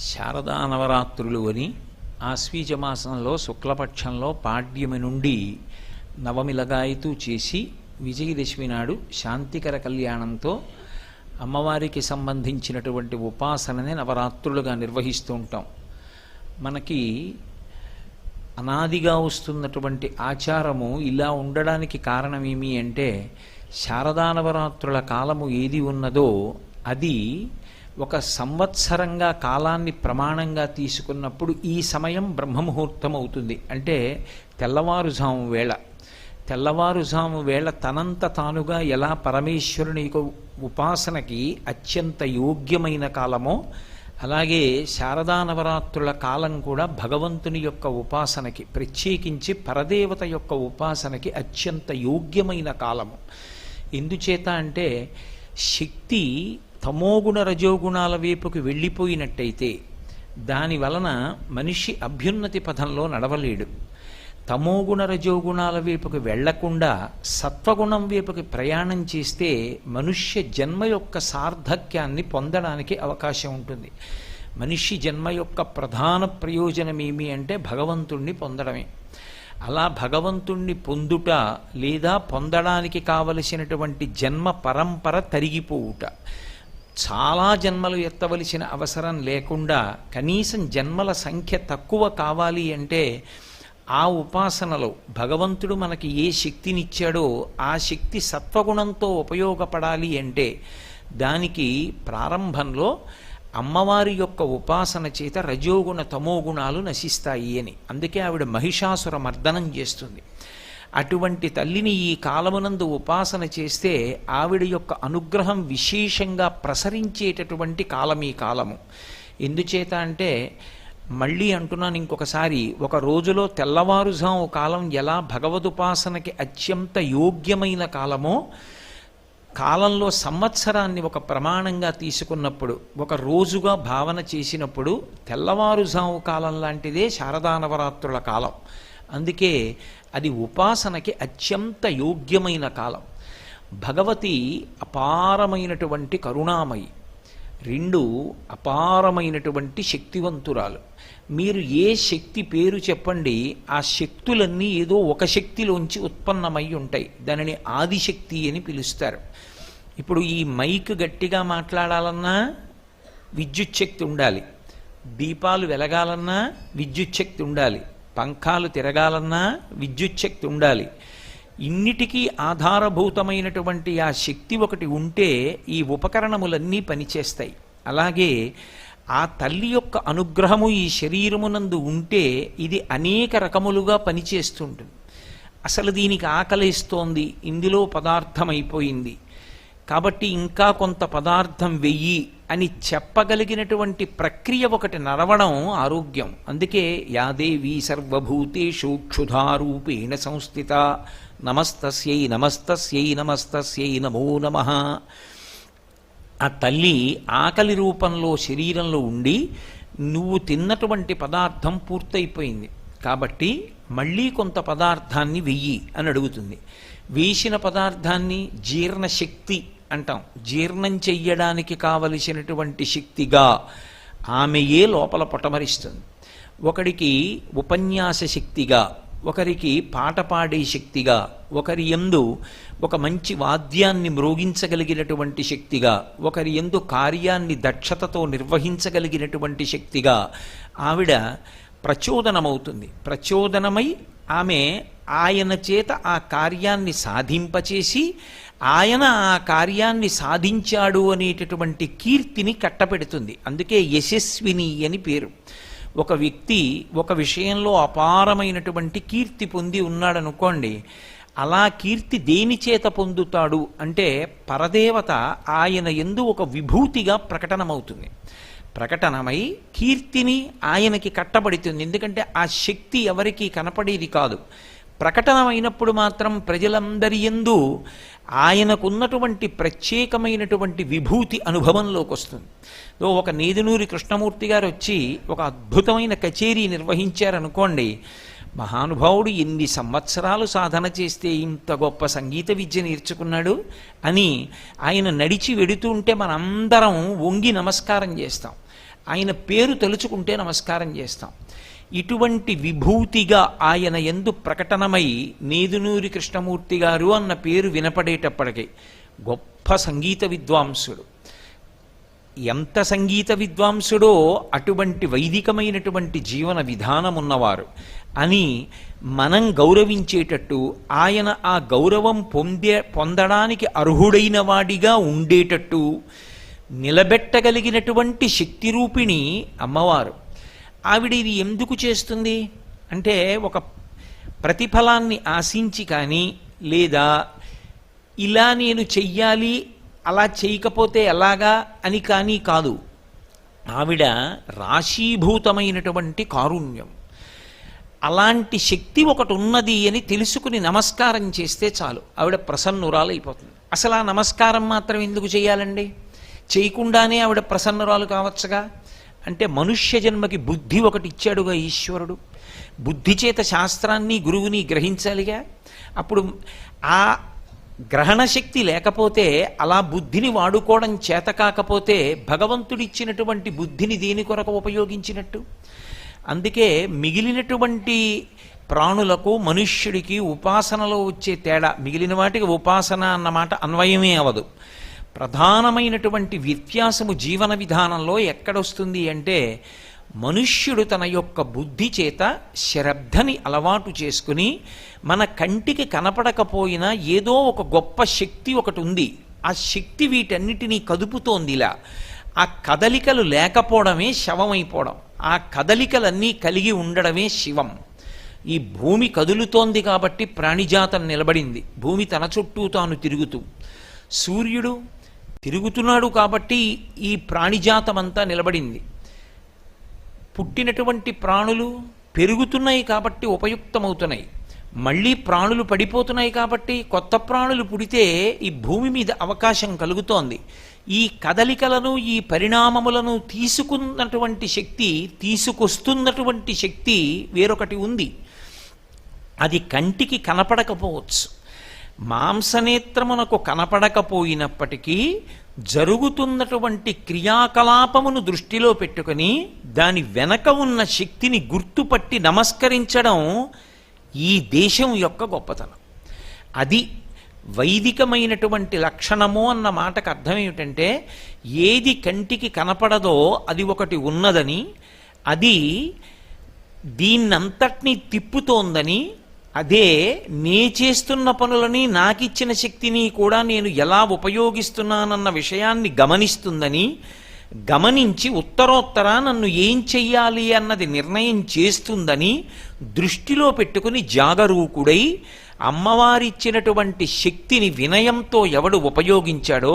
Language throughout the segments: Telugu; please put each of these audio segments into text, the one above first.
శారదా నవరాత్రులు అని ఆశ్వీజమాసంలో శుక్లపక్షంలో పాడ్యమి నుండి నవమిలగాయతూ చేసి విజయదశమి నాడు శాంతికర కళ్యాణంతో అమ్మవారికి సంబంధించినటువంటి ఉపాసనని నవరాత్రులుగా నిర్వహిస్తూ ఉంటాం. మనకి అనాదిగా వస్తున్నటువంటి ఆచారము ఇలా ఉండడానికి కారణమేమి అంటే, శారదా నవరాత్రుల కాలము ఏది ఉన్నదో అది ఒక సంవత్సరంగా కాలాన్ని ప్రమాణంగా తీసుకున్నప్పుడు ఈ సమయం బ్రహ్మముహూర్తం అవుతుంది. అంటే తెల్లవారుజాము వేళ తనంత తానుగా ఎలా పరమేశ్వరుని ఉపాసనకి అత్యంత యోగ్యమైన కాలమో, అలాగే శారదా నవరాత్రుల కాలం కూడా భగవంతుని యొక్క ఉపాసనకి, ప్రత్యేకించి పరదేవత యొక్క ఉపాసనకి అత్యంత యోగ్యమైన కాలము. ఎందుచేత అంటే శక్తి తమోగుణ రజోగుణాల వైపుకి వెళ్ళిపోయినట్టయితే దాని వలన మనిషి అభ్యున్నతి పథంలో నడవలేడు. తమోగుణ రజోగుణాల వైపుకి వెళ్లకుండా సత్వగుణం వైపుకి ప్రయాణం చేస్తే మనుష్య జన్మ యొక్క సార్థక్యాన్ని పొందడానికి అవకాశం ఉంటుంది. మనిషి జన్మ యొక్క ప్రధాన ప్రయోజనం ఏమి అంటే భగవంతుణ్ణి పొందడమే. అలా భగవంతుణ్ణి పొందుట లేదా పొందడానికి కావలసినటువంటి జన్మ పరంపర తరిగిపోవుట, చాలా జన్మలు ఎత్తవలసిన అవసరం లేకుండా కనీసం జన్మల సంఖ్య తక్కువ కావాలి అంటే ఆ ఉపాసనలో భగవంతుడు మనకి ఏ శక్తినిచ్చాడో ఆ శక్తి సత్వగుణంతో ఉపయోగపడాలి అంటే దానికి ప్రారంభంలో అమ్మవారి యొక్క ఉపాసన చేత రజోగుణ తమోగుణాలు నశిస్తాయి అని. అందుకే ఆవిడ మహిషాసుర మర్దనం చేస్తుంది. అటువంటి తల్లిని ఈ కాలమునందు ఉపాసన చేస్తే ఆవిడ యొక్క అనుగ్రహం విశేషంగా ప్రసరించేటటువంటి కాలం ఈ కాలము. ఎందుచేత అంటే మళ్ళీ అంటున్నాను ఇంకొకసారి, ఒక రోజులో తెల్లవారుజాము కాలం ఎలా భగవదుపాసనకి అత్యంత యోగ్యమైన కాలమో, కాలంలో సంవత్సరాన్ని ఒక ప్రమాణంగా తీసుకున్నప్పుడు, ఒక రోజుగా భావన చేసినప్పుడు తెల్లవారుజాము కాలం లాంటిదే శారదా నవరాత్రుల కాలం. అందుకే అది ఉపాసనకి అత్యంత యోగ్యమైన కాలం. భగవతి అపారమైనటువంటి కరుణామయి, రెండు అపారమైనటువంటి శక్తివంతురాలు. మీరు ఏ శక్తి పేరు చెప్పండి, ఆ శక్తులన్నీ ఏదో ఒక శక్తిలోంచి ఉత్పన్నమై ఉంటాయి. దానిని ఆదిశక్తి అని పిలుస్తారు. ఇప్పుడు ఈ మైక్ గట్టిగా మాట్లాడాలన్నా విద్యుత్ శక్తి ఉండాలి, దీపాలు వెలగాలన్నా విద్యుత్ శక్తి ఉండాలి, పంఖాలు తిరగాలన్నా విద్యుత్ శక్తి ఉండాలి. ఇన్నిటికీ ఆధారభూతమైనటువంటి ఆ శక్తి ఒకటి ఉంటే ఈ ఉపకరణములన్నీ పనిచేస్తాయి. అలాగే ఆ తల్లి యొక్క అనుగ్రహము ఈ శరీరమునందు ఉంటే ఇది అనేక రకములుగా పనిచేస్తుంటుంది. అసలు దీనికి ఆకలిస్తోంది, ఇందులో పదార్థం అయిపోయింది కాబట్టి ఇంకా కొంత పదార్థం వెయ్యి అని చెప్పగలిగినటువంటి ప్రక్రియ ఒకటి నడవడం ఆరోగ్యం. అందుకే యాదేవి సర్వభూతేషు క్షుధారూపేణ సంస్థిత నమస్తస్యై నమస్తస్యై నమస్తస్యై నమో నమః. ఆ తల్లి ఆకలి రూపంలో శరీరంలో ఉండి నువ్వు తిన్నటువంటి పదార్థం పూర్తయిపోయింది కాబట్టి మళ్ళీ కొంత పదార్థాన్ని వెయ్యి అని అడుగుతుంది. వేసిన పదార్థాన్ని జీర్ణశక్తి అంటాం. జీర్ణం చెయ్యడానికి కావలసినటువంటి శక్తిగా ఆమెయే లోపల పొటమరిస్తుంది. ఒకడికి ఉపన్యాస శక్తిగా, ఒకరికి పాట పాడే శక్తిగా, ఒకరి యందు ఒక మంచి వాద్యాన్ని మ్రోగించగలిగినటువంటి శక్తిగా, ఒకరి యందు కార్యాన్ని దక్షతతో నిర్వహించగలిగినటువంటి శక్తిగా ఆవిడ ప్రచోదనమవుతుంది. ప్రచోదనమై ఆమె ఆయన చేత ఆ కార్యాన్ని సాధింపచేసి ఆయన ఆ కార్యాన్ని సాధించాడు అనేటటువంటి కీర్తిని కట్టపెడుతుంది. అందుకే యశస్విని అని పేరు. ఒక వ్యక్తి ఒక విషయంలో అపారమైనటువంటి కీర్తి పొంది ఉన్నాడనుకోండి, అలా కీర్తి దేని చేత పొందుతాడు అంటే పరదేవత ఆయన యందు ఒక విభూతిగా ప్రకటనమవుతుంది. ప్రకటనమై కీర్తిని ఆయనకి కట్టబడుతుంది. ఎందుకంటే ఆ శక్తి ఎవరికి కనపడేది కాదు. ప్రకటనమైనప్పుడు మాత్రం ప్రజలందరి యందు ఆయనకున్నటువంటి ప్రత్యేకమైనటువంటి విభూతి అనుభవంలోకి వస్తుంది. ఒక నేదునూరి కృష్ణమూర్తి గారు వచ్చి ఒక అద్భుతమైన కచేరీ నిర్వహించారనుకోండి, మహానుభావుడు ఎన్ని సంవత్సరాలు సాధన చేస్తే ఇంత గొప్ప సంగీత విద్య నేర్చుకున్నాడు అని ఆయన నడిచి వెడుతూ ఉంటే మనందరం వంగి నమస్కారం చేస్తాం. ఆయన పేరు తలుచుకుంటే నమస్కారం చేస్తాం. ఇటువంటి విభూతిగా ఆయన యందు ప్రకటనమై నేదునూరి కృష్ణమూర్తి గారు అన్న పేరు వినపడేటప్పటికీ గొప్ప సంగీత విద్వాంసుడు. ఎంత సంగీత విద్వాంసుడో అటువంటి వైదికమైనటువంటి జీవన విధానం ఉన్నవారు అని మనం గౌరవించేటట్టు, ఆయన ఆ గౌరవం పొందడానికి అర్హుడైన వాడిగా ఉండేటట్టు నిలబెట్టగలిగినటువంటి శక్తి రూపిణి అమ్మవారు. ఆవిడ ఇది ఎందుకు చేస్తుంది అంటే ఒక ప్రతిఫలాన్ని ఆశించి కానీ, లేదా ఇలా నేను చెయ్యాలి అలా చేయకపోతే ఎలాగా అని కానీ కాదు. ఆవిడ రాశీభూతమైనటువంటి కారుణ్యం. అలాంటి శక్తి ఒకటి ఉన్నది అని తెలుసుకుని నమస్కారం చేస్తే చాలు, ఆవిడ ప్రసన్నురాలైపోతుంది. అసలు ఆ నమస్కారం మాత్రం ఎందుకు చేయాలండి? చేయకుండానే ఆవిడ ప్రసన్నురాలు కావచ్చుగా. అంటే మనుష్య జన్మకి బుద్ధి ఒకటి ఇచ్చాడుగా ఈశ్వరుడు. బుద్ధి చేత శాస్త్రాన్ని గురువుని గ్రహించాలిగా. అప్పుడు ఆ గ్రహణ శక్తి లేకపోతే, అలా బుద్ధిని వాడుకోవడం చేత కాకపోతే భగవంతుడిచ్చినటువంటి బుద్ధిని దేని కొరకు ఉపయోగించినట్టు? అందుకే మిగిలినటువంటి ప్రాణులకు మనుష్యుడికి ఉపాసనలో వచ్చే తేడా, మిగిలిన వాటికి ఉపాసన అన్నమాట అన్వయమే అవదు. ప్రధానమైనటువంటి వ్యత్యాసము జీవన విధానంలో ఎక్కడొస్తుంది అంటే, మనుష్యుడు తన యొక్క బుద్ధి చేత శ్రద్ధని అలవాటు చేసుకుని, మన కంటికి కనపడకపోయినా ఏదో ఒక గొప్ప శక్తి ఒకటి ఉంది, ఆ శక్తి వీటన్నిటినీ కదుపుతోంది. ఇలా ఆ కదలికలు లేకపోవడమే శవమైపోవడం, ఆ కదలికలన్నీ కలిగి ఉండడమే శివం. ఈ భూమి కదులుతోంది కాబట్టి ప్రాణిజాతం నిలబడింది, భూమి తన చుట్టూ తాను తిరుగుతూ. సూర్యుడు తిరుగుతున్నాడు కాబట్టి ఈ ప్రాణిజాతమంతా నిలబడింది. పుట్టినటువంటి ప్రాణులు పెరుగుతున్నాయి కాబట్టి ఉపయుక్తమవుతున్నాయి. మళ్ళీ ప్రాణులు పడిపోతున్నాయి కాబట్టి కొత్త ప్రాణులు పుడితే ఈ భూమి మీద అవకాశం కలుగుతోంది. ఈ కదలికలను, ఈ పరిణామములను తీసుకున్నటువంటి శక్తి, తీసుకొస్తున్నటువంటి శక్తి వేరొకటి ఉంది. అది కంటికి కనపడకపోవచ్చు, మాంసనేత్రమునకు కనపడకపోయినప్పటికీ జరుగుతున్నటువంటి క్రియాకలాపమును దృష్టిలో పెట్టుకొని దాని వెనక ఉన్న శక్తిని గుర్తుపట్టి నమస్కరించడం ఈ దేశం యొక్క గొప్పతనం. అది వైదికమైనటువంటి లక్షణము అన్న మాటకు అర్థం ఏమిటంటే, ఏది కంటికి కనపడదో అది ఒకటి ఉన్నదని, అది దీన్నంతటినీ తిప్పుతోందని, అదే నే చేస్తున్న పనులని, నాకిచ్చిన శక్తిని కూడా నేను ఎలా ఉపయోగిస్తున్నానన్న విషయాన్ని గమనిస్తుందని, గమనించి ఉత్తరోత్తర నన్ను ఏం చెయ్యాలి అన్నది నిర్ణయం చేస్తుందని దృష్టిలో పెట్టుకుని జాగరూకుడై అమ్మవారిచ్చినటువంటి శక్తిని వినయంతో ఎవడు ఉపయోగించాడో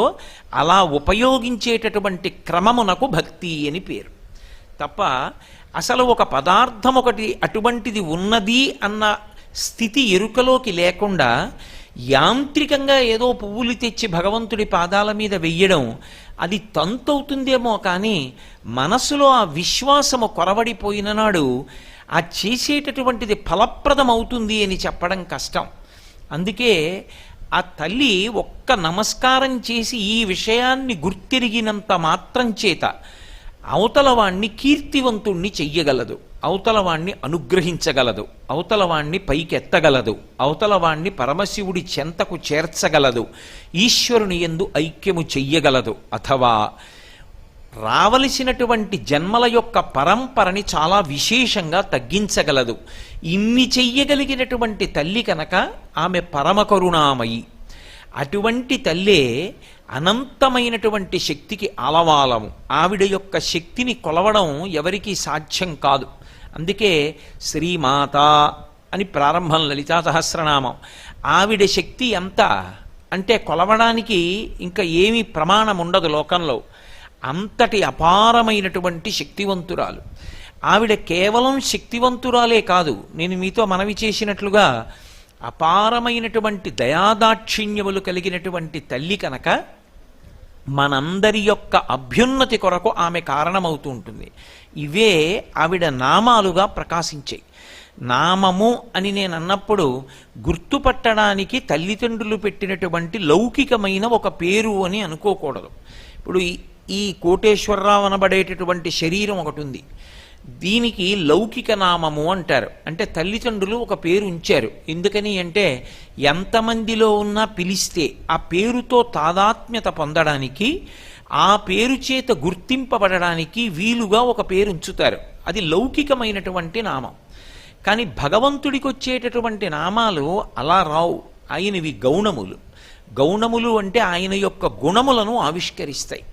అలా ఉపయోగించేటటువంటి క్రమమునకు భక్తి అని పేరు. తప్ప అసలు ఒక పదార్థం ఒకటి అటువంటిది ఉన్నది అన్న స్థితి ఎరుకలోకి లేకుండా యాంత్రికంగా ఏదో పువ్వులు తెచ్చి భగవంతుడి పాదాల మీద వెయ్యడం అది తంతవుతుందేమో కానీ, మనసులో ఆ విశ్వాసము కొరవడిపోయిన నాడు ఆ చేసేటటువంటిది ఫలప్రదమవుతుంది అని చెప్పడం కష్టం. అందుకే ఆ తల్లి ఒక్క నమస్కారం చేసి ఈ విషయాన్ని గుర్తిరిగినంత మాత్రం చేత అవతలవాణ్ణి కీర్తివంతుణ్ణి చెయ్యగలదు, అవతలవాణ్ణి అనుగ్రహించగలదు, అవతలవాణ్ణి పైకెత్తగలదు, అవతలవాణ్ణి పరమశివుడి చెంతకు చేర్చగలదు, ఈశ్వరుని యందు ఐక్యము చెయ్యగలదు, అథవా రావలసినటువంటి జన్మల యొక్క పరంపరని చాలా విశేషంగా తగ్గించగలదు. ఇన్ని చెయ్యగలిగినటువంటి తల్లి కనుక ఆమె పరమ కరుణామయి. అటువంటి తల్లే అనంతమైనటువంటి శక్తికి ఆలవాలము. ఆవిడ యొక్క శక్తిని కొలవడం ఎవరికీ సాధ్యం కాదు. అందుకే శ్రీమాత అని ప్రారంభం లలితా సహస్రనామం. ఆవిడ శక్తి ఎంత అంటే కొలవడానికి ఇంకా ఏమీ ప్రమాణం ఉండదు లోకంలో. అంతటి అపారమైనటువంటి శక్తివంతురాలు ఆవిడ. కేవలం శక్తివంతురాలే కాదు, నేను మీతో మనవి చేసినట్లుగా అపారమైనటువంటి దయాదాక్షిణ్యములు కలిగినటువంటి తల్లి కనుక మనందరి యొక్క అభ్యున్నతి కొరకు ఆమె కారణమవుతూ ఉంటుంది. ఇవే ఆవిడ నామాలుగా ప్రకాశించాయి. నామము అని నేను అన్నప్పుడు గుర్తుపట్టడానికి తల్లిదండ్రులు పెట్టినటువంటి లౌకికమైన ఒక పేరు అని అనుకోకూడదు. ఇప్పుడు ఈ కోటేశ్వరరావు అనబడేటటువంటి శరీరం ఒకటి ఉంది. దీనికి లౌకిక నామము అంటారు. అంటే తల్లిదండ్రులు ఒక పేరు ఉంచారు. ఎందుకని అంటే ఎంతమందిలో ఉన్నా పిలిస్తే ఆ పేరుతో తాదాత్మ్యత పొందడానికి, ఆ పేరు చేత గుర్తింపబడడానికి వీలుగా ఒక పేరు ఉంచుతారు. అది లౌకికమైనటువంటి నామం. కానీ భగవంతుడికి వచ్చేటటువంటి నామాలు అలా రావు. ఆయనవి గౌణములు. గౌణములు అంటే ఆయన యొక్క గుణములను ఆవిష్కరిస్తాయి.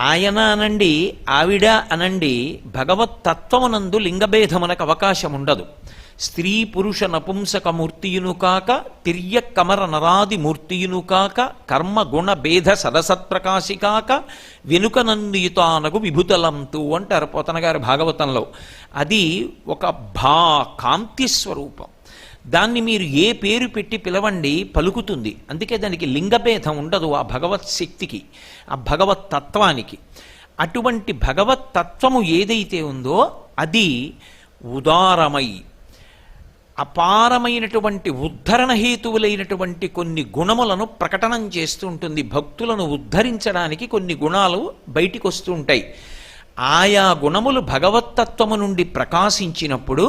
ఆయన అనండి, ఆవిడ అనండి, భగవత్ తత్వమునందు లింగభేదమునకు అవకాశం ఉండదు. స్త్రీ పురుష నపుంసక మూర్తియును కాక, తిర్య కమర నరాది మూర్తియును కాక, కర్మ గుణ భేద సదసత్ప్రకాశి కాక, వెనుకనందియుతానగు విభుతలంతు అంటారు పోతన గారు భాగవతంలో. అది ఒక కాంతి స్వరూపం. దాన్ని మీరు ఏ పేరు పెట్టి పిలవండి పలుకుతుంది. అందుకే దానికి లింగభేదం ఉండదు ఆ భగవత్ శక్తికి, ఆ భగవత్ తత్వానికి. అటువంటి భగవత్ తత్వము ఏదైతే ఉందో అది ఉదారమై అపారమైనటువంటి ఉద్ధరణ హేతువులైనటువంటి కొన్ని గుణములను ప్రకటనం చేస్తూ ఉంటుంది. భక్తులను ఉద్ధరించడానికి కొన్ని గుణాలు బయటికి వస్తూ ఉంటాయి. ఆయా గుణములు భగవత్తత్వము నుండి ప్రకాశించినప్పుడు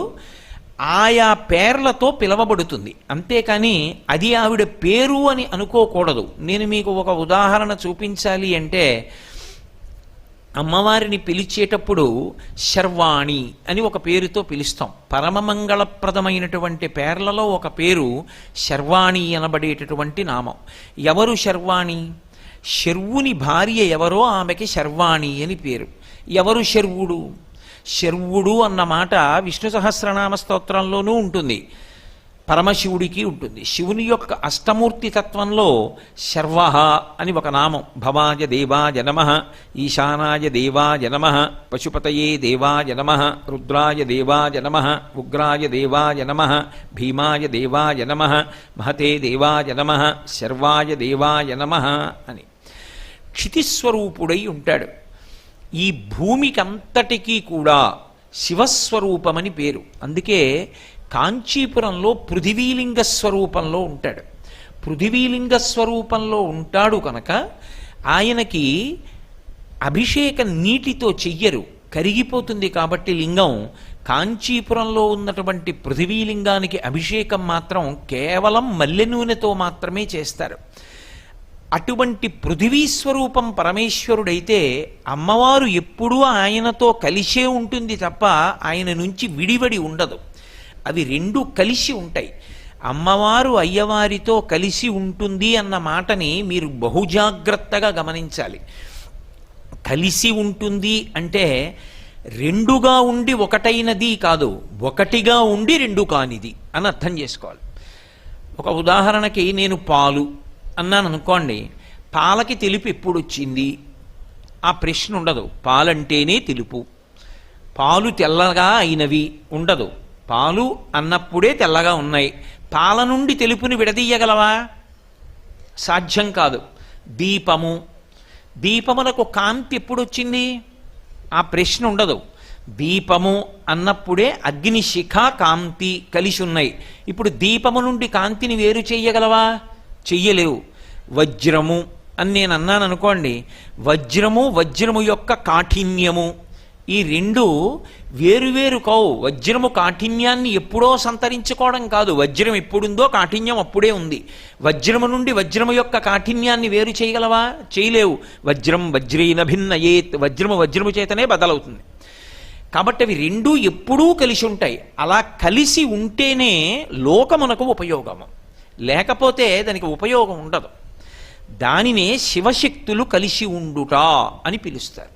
ఆయా పేర్లతో పిలవబడుతుంది. అంతేకాని అది ఆవిడ పేరు అని అనుకోకూడదు. నేను మీకు ఒక ఉదాహరణ చూపించాలి అంటే, అమ్మవారిని పిలిచేటప్పుడు శర్వాణి అని ఒక పేరుతో పిలుస్తాం. పరమమంగళప్రదమైనటువంటి పేర్లలో ఒక పేరు శర్వాణి అనబడేటటువంటి నామం. ఎవరు శర్వాణి? శర్వుని భార్య ఎవరో ఆమెకి శర్వాణి అని పేరు. ఎవరు శర్వుడు? శర్వుడు అన్న మాట విష్ణు సహస్రనామ స్తోత్రంలోనూ ఉంటుంది, పరమశివుడికి ఉంటుంది. శివుని యొక్క అష్టమూర్తి తత్వంలో శర్వ అని ఒక నామం. భవాయ దేవాయ నమః, ఈశానాయ దేవాయ నమః, పశుపతయే దేవాయ నమః, రుద్రాయ దేవాయ నమః, ఉగ్రాయ దేవాయ నమః, భీమాయ దేవాయ నమః, మహతే దేవాయ నమః, శర్వాయ దేవాయ నమః అని క్షితిస్వరూపుడై ఉంటాడు. ఈ భూమికంతటికీ కూడా శివస్వరూపమని పేరు. అందుకే కాంచీపురంలో పృథివీలింగ స్వరూపంలో ఉంటాడు. పృథివీలింగ స్వరూపంలో ఉంటాడు కనుక ఆయనకి అభిషేకం నీటితో చెయ్యరు, కరిగిపోతుంది కాబట్టి లింగం. కాంచీపురంలో ఉన్నటువంటి పృథివీలింగానికి అభిషేకం మాత్రం కేవలం మల్లె నూనెతో మాత్రమే చేస్తారు. అటువంటి పృథివీ స్వరూపం పరమేశ్వరుడైతే అమ్మవారు ఎప్పుడూ ఆయనతో కలిసే ఉంటుంది తప్ప ఆయన నుంచి విడివడి ఉండదు. అవి రెండు కలిసి ఉంటాయి. అమ్మవారు అయ్యవారితో కలిసి ఉంటుంది అన్న మాటని మీరు బహుజాగ్రత్తగా గమనించాలి. కలిసి ఉంటుంది అంటే రెండుగా ఉండి ఒకటైనది కాదు, ఒకటిగా ఉండి రెండు కానిది అని అర్థం చేసుకోవాలి. ఒక ఉదాహరణకి నేను పాలు అన్నాను అనుకోండి, పాలకి తెలుపు ఎప్పుడు వచ్చింది? ఆ ప్రశ్న ఉండదు. పాలంటేనే తెలుపు, పాలు తెల్లగా అయినవి ఉండదు. పాలు అన్నప్పుడే తెల్లగా ఉన్నాయి. పాల నుండి తెలుపుని విడదీయగలవా? సాధ్యం కాదు. దీపము, దీపములకు కాంతి ఎప్పుడు వచ్చింది? ఆ ప్రశ్న ఉండదు. దీపము అన్నప్పుడే అగ్ని శిఖ కాంతి కలిసి ఉన్నాయి. ఇప్పుడు దీపము నుండి కాంతిని వేరు చెయ్యగలవా? చెయ్యలేవు. వజ్రము అని నేను అన్నాను అనుకోండి, వజ్రము యొక్క కాఠిన్యము, ఈ రెండు వేరువేరు కావు. వజ్రము కాఠిన్యాన్ని ఎప్పుడో సంతరించుకోవడం కాదు. వజ్రం ఎప్పుడుందో కాఠిన్యం అప్పుడే ఉంది. వజ్రము నుండి వజ్రము యొక్క కాఠిన్యాన్ని వేరు చేయగలవా? చేయలేవు. వజ్రం వజ్రేన భిన్నయేత్, వజ్రము చేతనే బదలవుతుంది. కాబట్టి అవి రెండూ ఎప్పుడూ కలిసి ఉంటాయి. అలా కలిసి ఉంటేనే లోకమునకు ఉపయోగము, లేకపోతే దానికి ఉపయోగం ఉండదు. దానినే శివశక్తులు కలిసి ఉండుట అని పిలుస్తారు.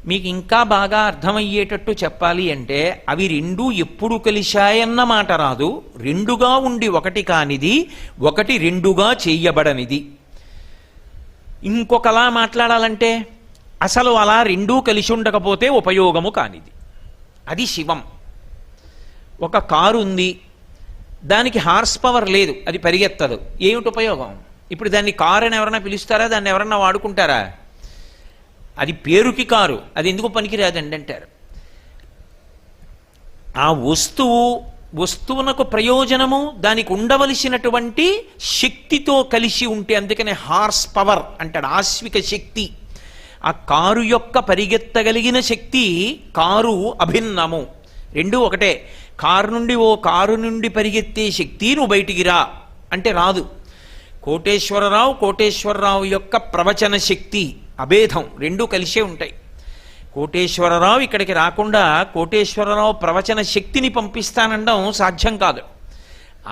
మీకు ఇంకా బాగా అర్థమయ్యేటట్టు చెప్పాలి అంటే అవి రెండూ ఎప్పుడు కలిశాయన్న మాట రాదు. రెండుగా ఉండి ఒకటి కానిది, ఒకటి రెండుగా చేయబడనిది. ఇంకొకలా మాట్లాడాలంటే అసలు అలా రెండూ కలిసి ఉండకపోతే ఉపయోగము కానిది. అది శివం. ఒక కారు ఉంది, దానికి హార్స్ పవర్ లేదు, అది పరిగెత్తదు. ఏమిటి ఉపయోగం? ఇప్పుడు దాన్ని కారు అని ఎవరన్నా పిలుస్తారా? దాన్ని ఎవరన్నా వాడుకుంటారా? అది పేరుకి కారు, అది ఎందుకు పనికిరాదండి అంటారు. ఆ వస్తువునకు ప్రయోజనము దానికి ఉండవలసినటువంటి శక్తితో కలిసి ఉంటే, అందుకనే హార్స్ పవర్ అంటాడు, ఆశ్విక శక్తి. ఆ కారు యొక్క పరిగెత్తగలిగిన శక్తి, కారు అభిన్నము, రెండూ ఒకటే. కారు నుండి పరిగెత్తే శక్తి నువ్వు బయటికి రా అంటే రాదు. కోటేశ్వరరావు యొక్క ప్రవచన శక్తి అభేదం, రెండూ కలిసే ఉంటాయి. కోటేశ్వరరావు ఇక్కడికి రాకుండా కోటేశ్వరరావు ప్రవచన శక్తిని పంపిస్తానడం సాధ్యం కాదు.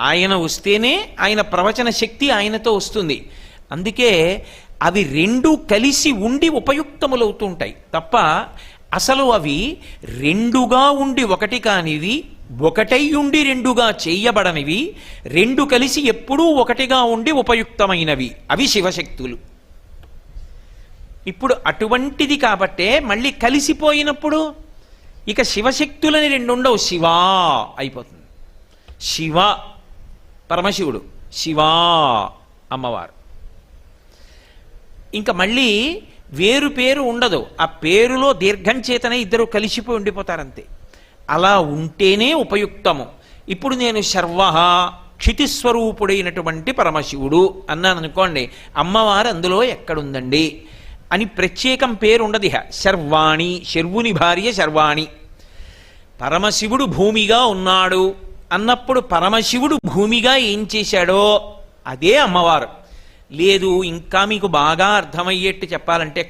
ఆయన వస్తేనే ఆయన ప్రవచన శక్తి ఆయనతో వస్తుంది. అందుకే అవి రెండూ కలిసి ఉండి ఉపయుక్తములవుతూ ఉంటాయి తప్ప అసలు అవి రెండుగా ఉండి ఒకటి కానివి, ఒకటై ఉండి రెండుగా చేయబడనివి, రెండు కలిసి ఎప్పుడూ ఒకటిగా ఉండి ఉపయుక్తమైనవి అవి శివశక్తులు. ఇప్పుడు అటువంటిది కాబట్టే మళ్ళీ కలిసిపోయినప్పుడు ఇక శివశక్తులని రెండు ఉండవు, శివా అయిపోతుంది. శివ పరమశివుడు, శివా అమ్మవారు. ఇంకా మళ్ళీ వేరు పేరు ఉండదు, ఆ పేరులో దీర్ఘం చేతనే ఇద్దరు కలిసిపోయి ఉండిపోతారంతే. అలా ఉంటేనే ఉపయుక్తము. ఇప్పుడు నేను శర్వ క్షితిస్వరూపుడైనటువంటి పరమశివుడు అన్నాను అనుకోండి, అమ్మవారు అందులో ఎక్కడుందండి అని ప్రత్యేకం పేరు ఉండదు. శర్వాణి, శర్వుని భార్య శర్వాణి. పరమశివుడు భూమిగా ఉన్నాడు అన్నప్పుడు పరమశివుడు భూమిగా ఏం చేశాడో అదే అమ్మవారు. లేదు ఇంకా మీకు బాగా అర్థమయ్యేట్టు చెప్పాలంటే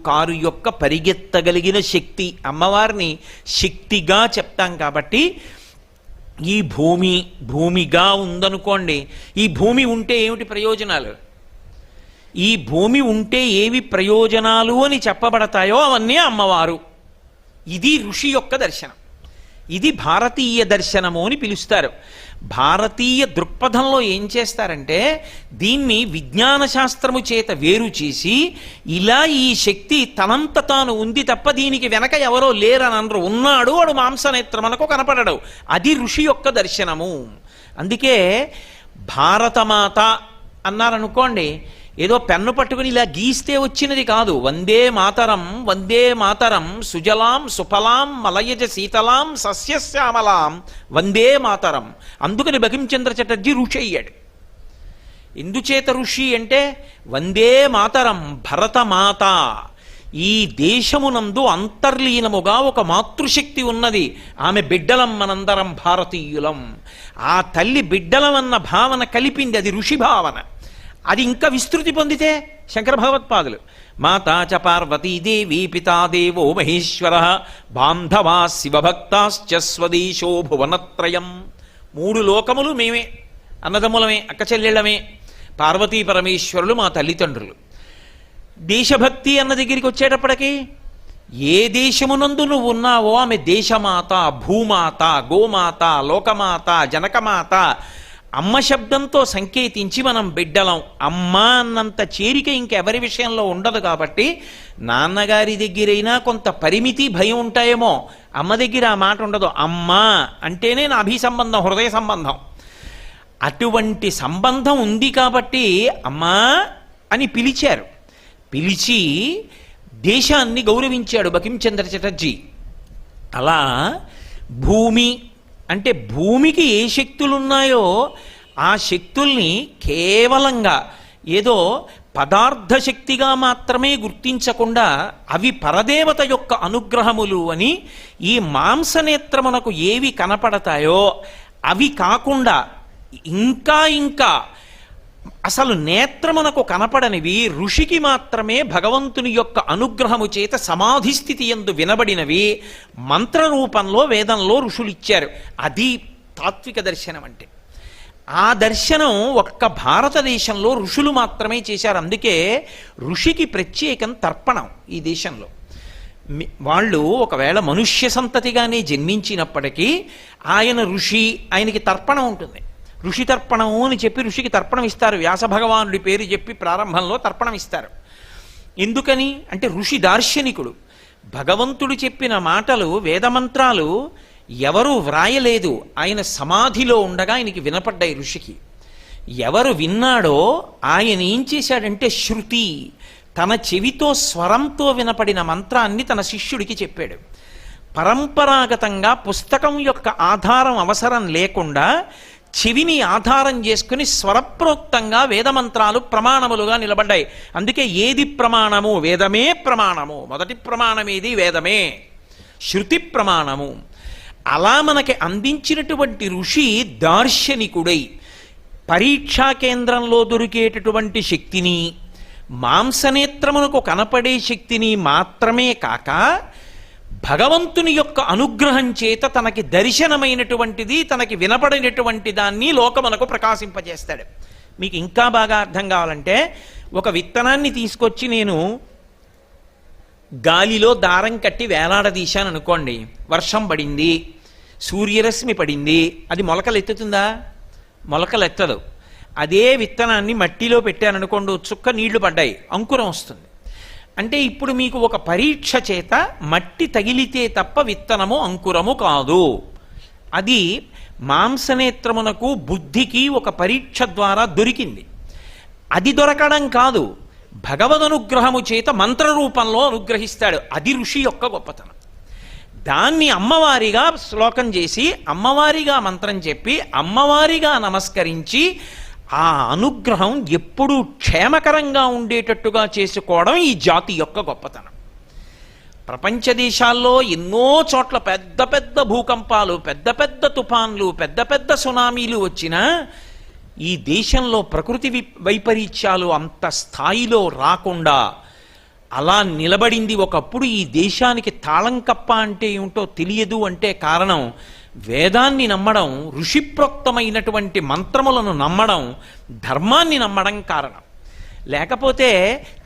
కారు యొక్క పరిగెత్తగలిగిన శక్తి, అమ్మవారిని శక్తిగా చెప్తాం కాబట్టి ఈ భూమిగా ఉందనుకోండి, ఈ భూమి ఉంటే ఏమిటి ప్రయోజనాలు, ఈ భూమి ఉంటే ఏవి ప్రయోజనాలు అని చెప్పబడతాయో అవన్నీ అమ్మవారు. ఇది ఋషి యొక్క దర్శనం, ఇది భారతీయ దర్శనము అని పిలుస్తారు. భారతీయ దృక్పథంలో ఏం చేస్తారంటే దీన్ని విజ్ఞాన శాస్త్రము చేత వేరు చేసి ఇలా ఈ శక్తి తనంత తాను ఉంది తప్ప దీనికి వెనక ఎవరో లేరని అనరు. ఉన్నాడు, వాడు మాంసనేత్రమునకు కనపడడు. అది ఋషి యొక్క దర్శనము. అందుకే భారతమాత అన్నారనుకోండి, ఏదో పెన్ను పట్టుకుని ఇలా గీస్తే వచ్చినది కాదు. వందే మాతరం సుజలాం సుఫలాం మలయజ శీతలాం సస్యశ్యామలాం వందే మాతరం. అందుకని బకించంద్ర చటర్జీ ఋషి అయ్యాడు. ఎందుచేత ఋషి అంటే వందే మాతరం భరతమాత. ఈ దేశమునందు అంతర్లీనముగా ఒక మాతృశక్తి ఉన్నది, ఆమె బిడ్డలం మనందరం భారతీయులం. ఆ తల్లి బిడ్డలమన్న భావన కలిపింది, అది ఋషి భావన. అది ఇంకా విస్తృతి పొందితే శంకర భగవత్పాదులు మాతా చ పార్వతీదేవి పితాదేవో మహేశ్వర బాంధవా శివభక్తాశ్చ స్వదేశో భువనత్రయం. 3 లోకములు మేమే, అన్నదమ్ములమే, అక్క చెల్లెళ్ళమే. పార్వతీ పరమేశ్వరులు మా తల్లిదండ్రులు. దేశభక్తి అన్న దగ్గరికి వచ్చేటప్పటికి ఏ దేశమునందు నువ్వు ఉన్నావో ఆమె దేశమాత, భూమాత, గోమాత, లోకమాత, జనకమాత. అమ్మ శబ్దంతో సంకేతించి మనం బిడ్డలం. అమ్మ అన్నంత చేరిక ఇంకెవరి విషయంలో ఉండదు. కాబట్టి నాన్నగారి దగ్గరైనా కొంత పరిమితి భయం ఉంటాయేమో, అమ్మ దగ్గర ఆ మాట ఉండదు. అమ్మ అంటేనే నా సంబంధం, హృదయ సంబంధం. అటువంటి సంబంధం ఉంది కాబట్టి అమ్మా అని పిలిచారు. పిలిచి దేశాన్ని గౌరవించాడు బకించంద్ర చటర్జీ. అలా భూమి అంటే భూమికి ఏ శక్తులున్నాయో ఆ శక్తుల్ని కేవలంగా ఏదో పదార్థ శక్తిగా మాత్రమే గుర్తించకుండా అవి పరదేవత యొక్క అనుగ్రహములు అని, ఈ మాంసనేత్రమునకు ఏవి కనపడతాయో అవి కాకుండా ఇంకా అసలు నేత్రమునకు కనపడనివి, ఋషికి మాత్రమే భగవంతుని యొక్క అనుగ్రహము చేత సమాధి స్థితి యందు వినబడినవి మంత్రరూపంలో వేదంలో ఋషులు ఇచ్చారు. అది తాత్విక దర్శనం అంటే. ఆ దర్శనం ఒక్క భారతదేశంలో ఋషులు మాత్రమే చేశారు. అందుకే ఋషికి ప్రత్యేకం తర్పణం. ఈ దేశంలో వాళ్ళు ఒకవేళ మనుష్య సంతతిగానే జన్మించినప్పటికీ ఆయన ఋషి, ఆయనకి తర్పణం ఉంటుంది. ఋషి తర్పణము అని చెప్పి ఋషికి తర్పణం ఇస్తారు. వ్యాస భగవానుడి పేరు చెప్పి ప్రారంభంలో తర్పణం ఇస్తారు. ఎందుకని అంటే ఋషి దార్శనికుడు. భగవంతుడు చెప్పిన మాటలు, వేదమంత్రాలు ఎవరు వ్రాయలేదు, ఆయన సమాధిలో ఉండగా ఆయనకి వినపడ్డాయి ఋషికి. ఎవరు విన్నాడో ఆయన ఏం చేశాడంటే శృతి, తన చెవితో స్వరంతో వినపడిన మంత్రాన్ని తన శిష్యుడికి చెప్పాడు. పరంపరాగతంగా పుస్తకం యొక్క ఆధారం అవసరం లేకుండా చెవిని ఆధారం చేసుకుని స్వరప్రోక్తంగా వేదమంత్రాలు ప్రమాణములుగా నిలబడ్డాయి. అందుకే ఏది ప్రమాణము? వేదమే ప్రమాణము. మొదటి ప్రమాణం ఏది? వేదమే, శృతి ప్రమాణము. అలా మనకి అందించినటువంటి ఋషి దార్శనికుడై పరీక్షా కేంద్రంలో దొరికేటటువంటి శక్తిని, మాంసనేత్రమునకు కనపడే శక్తిని మాత్రమే కాక భగవంతుని యొక్క అనుగ్రహం చేత తనకి దర్శనమైనటువంటిది, తనకి వినపడినటువంటి దాన్ని లోకమునకు ప్రకాశింపజేస్తాడు. మీకు ఇంకా బాగా అర్థం కావాలంటే, ఒక విత్తనాన్ని తీసుకొచ్చి నేను గాలిలో దారం కట్టి వేలాడదీశాను అనుకోండి, వర్షం పడింది, సూర్యరశ్మి పడింది, అది మొలకలెత్తుతుందా? మొలకలెత్తదు. అదే విత్తనాన్ని మట్టిలో పెట్టాననుకోండి, చుక్క నీళ్లు పడ్డాయి, అంకురం వస్తుంది. అంటే ఇప్పుడు మీకు ఒక పరీక్ష చేత మట్టి తగిలితే తప్ప విత్తనము అంకురము కాదు. అది మాంసనేత్రమునకు బుద్ధికి ఒక పరీక్ష ద్వారా దొరికింది. అది దొరకడం కాదు, భగవదనుగ్రహము చేత మంత్రరూపంలో అనుగ్రహిస్తాడు. అది ఋషి యొక్క గొప్పతనం. దాన్ని అమ్మవారిగా శ్లోకం చేసి, అమ్మవారిగా మంత్రం చెప్పి, అమ్మవారిగా నమస్కరించి ఆ అనుగ్రహం ఎప్పుడూ క్షేమకరంగా ఉండేటట్టుగా చేసుకోవడం ఈ జాతి యొక్క గొప్పతనం. ప్రపంచ దేశాల్లో ఎన్నో చోట్ల పెద్ద పెద్ద భూకంపాలు, పెద్ద పెద్ద తుఫాన్లు, పెద్ద పెద్ద సునామీలు వచ్చినా ఈ దేశంలో ప్రకృతి వైపరీత్యాలు అంత స్థాయిలో రాకుండా అలా నిలబడింది. ఒకప్పుడు ఈ దేశానికి తాళం కప్ప అంటే ఏమిటో తెలియదు అంటే కారణం వేదాన్ని నమ్మడం, ఋషిప్రోక్తమైనటువంటి మంత్రములను నమ్మడం, ధర్మాన్ని నమ్మడం కారణం. లేకపోతే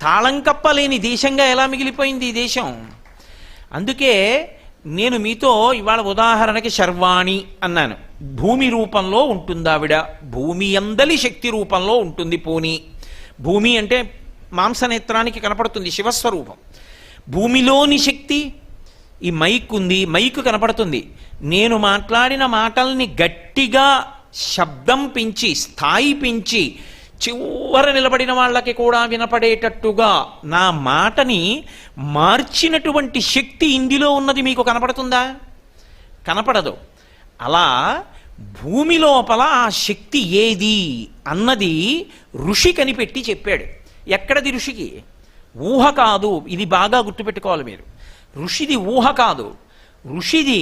తాళం కప్పలేని దేశంగా ఎలా మిగిలిపోయింది ఈ దేశం? అందుకే నేను మీతో ఇవాళ ఉదాహరణకి శర్వాణి అన్నాను. భూమి రూపంలో ఉంటుంది ఆవిడ, భూమి అందలి శక్తి రూపంలో ఉంటుంది. పోని భూమి అంటే మాంసనేత్రానికి కనపడుతుంది, శివస్వరూపం. భూమిలోని శక్తి ఈ మైక్ ఉంది, మైకు కనపడుతుంది. నేను మాట్లాడిన మాటల్ని గట్టిగా శబ్దం పెంచి, స్థాయి పెంచి, చివర నిలబడిన వాళ్ళకి కూడా వినపడేటట్టుగా నా మాటని మార్చినటువంటి శక్తి ఇందులో ఉన్నది మీకు కనపడుతుందా? కనపడదు. అలా భూమి లోపల ఆ శక్తి ఏది అన్నది ఋషి కనిపెట్టి చెప్పాడు. ఎక్కడది ఋషికి? ఊహ కాదు. ఇది బాగా గుర్తుపెట్టుకోవాలి మీరు. ఋషిది ఊహ కాదు. ఋషిది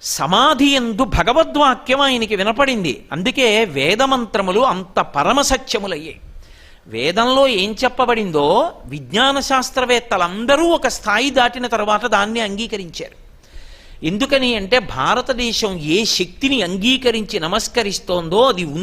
సమాధి యందు భగవద్వాక్యం ఆయనకి వినపడింది. అందుకే వేదమంత్రములు అంత పరమసత్యములయ్యాయి. వేదంలో ఏం చెప్పబడిందో విజ్ఞాన శాస్త్రవేత్తలందరూ ఒక స్థాయి దాటిన తర్వాత దాన్ని అంగీకరించారు. ఎందుకని అంటే భారతదేశం ఏ శక్తిని అంగీకరించి నమస్కరిస్తోందో అది ఉంది.